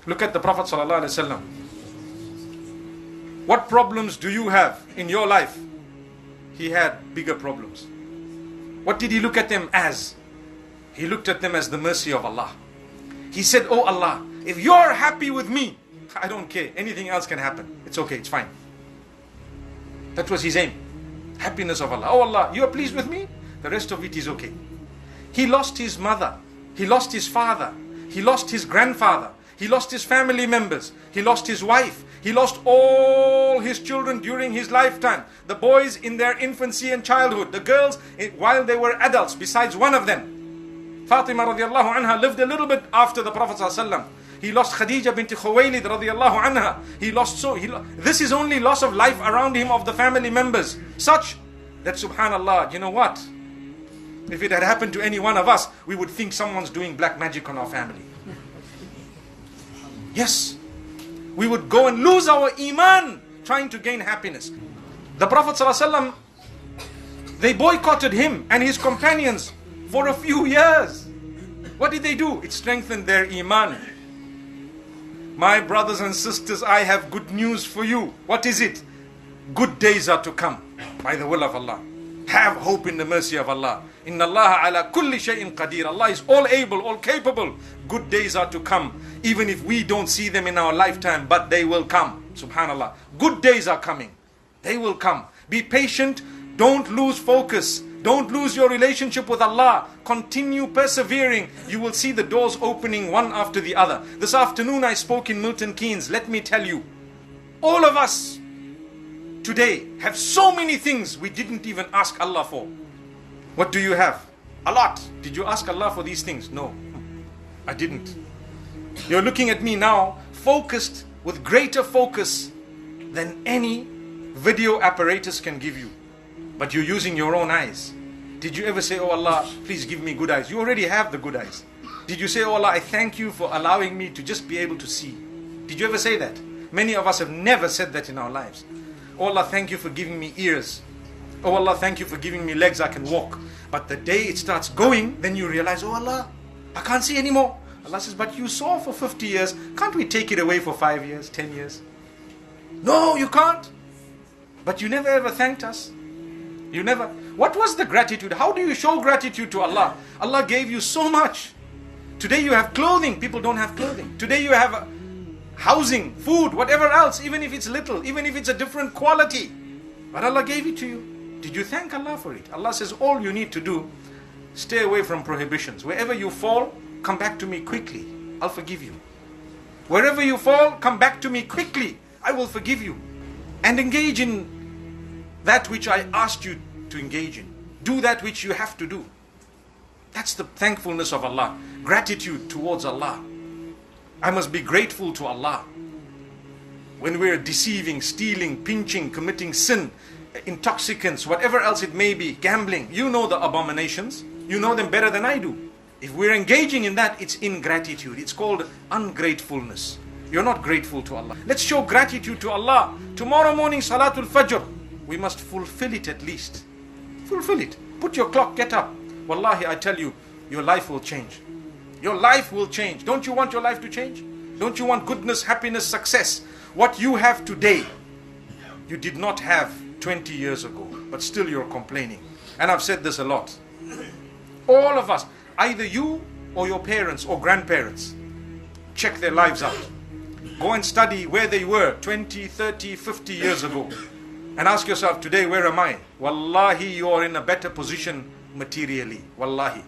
Look at the Prophet ﷺ. What problems do you have in your life? He had bigger problems. What did he look at them as? He looked at them as the mercy of Allah. He said, oh Allah, if you're happy with me, I don't care. Anything else can happen. It's okay, it's fine. That was his aim. Happiness of Allah. Oh Allah, you are pleased with me? The rest of it is okay. He lost his mother. He lost his father. He lost his grandfather. He lost his family members. He lost his wife. He lost all his children during his lifetime. The boys in their infancy and childhood. The girls while they were adults, besides one of them. Fatima radiallahu anha lived a little bit after the Prophet ﷺ. He lost Khadija bint Khuwaylid radiallahu anha. This is only loss of life around him of the family members. Such that subhanallah, you know what? If it had happened to any one of us, we would think someone's doing black magic on our family. Yes. We would go and lose our iman trying to gain happiness. The Prophet ﷺ, they boycotted him and his companions for a few years. What did they do? It strengthened their iman. My brothers and sisters, I have good news for you. What is it? Good days are to come by the will of Allah. Have hope in the mercy of Allah. Inna Allah ala kulli shay'in qadir. Allah is all able, all capable. Good days are to come, even if we don't see them in our lifetime, but they will come. Subhanallah. Good days are coming. They will come. Be patient. Don't lose focus. Don't lose your relationship with Allah. Continue persevering. You will see the doors opening one after the other. This afternoon I spoke in Milton Keynes. Let me tell you, all of us today have so many things we didn't even ask Allah for. What do you have? A lot. Did you ask Allah for these things? No, I didn't. You're looking at me now, focused with greater focus than any video apparatus can give you. But you're using your own eyes. Did you ever say, oh Allah, please give me good eyes? You already have the good eyes. Did you say, oh Allah, I thank you for allowing me to just be able to see? Did you ever say that? Many of us have never said that in our lives. Oh Allah, thank you for giving me ears. Oh Allah, thank you for giving me legs, I can walk. But the day it starts going, then you realize, oh Allah, I can't see anymore. Allah says, but you saw for 50 years. Can't we take it away for 5 years, 10 years? No, you can't. But you never ever thanked us. You never. What was the gratitude? How do you show gratitude to Allah? Allah gave you so much. Today you have clothing. People don't have clothing. Today you have housing, food, whatever else, even if it's little, even if it's a different quality. But Allah gave it to you. Did you thank Allah for it? Allah says all you need to do, stay away from prohibitions. Wherever you fall, come back to me quickly. I'll forgive you. Wherever you fall, come back to me quickly. I will forgive you. And engage in that which I asked you to engage in. Do that which you have to do. That's the thankfulness of Allah. Gratitude towards Allah. I must be grateful to Allah. When we're deceiving, stealing, pinching, committing sin, intoxicants, whatever else it may be, gambling, you know the abominations. You know them better than I do. If we're engaging in that, it's ingratitude. It's called ungratefulness. You're not grateful to Allah. Let's show gratitude to Allah. Tomorrow morning, Salatul Fajr, we must fulfill it at least. Fulfill it. Put your clock, get up. Wallahi, I tell you, your life will change. Your life will change. Don't you want your life to change? Don't you want goodness, happiness, success? What you have today, you did not have 20 years ago, but still you're complaining. And I've said this a lot. All of us, either you or your parents or grandparents, check their lives out. Go and study where they were 20, 30, 50 years ago. And ask yourself, today, where am I? Wallahi, you are in a better position materially. Wallahi.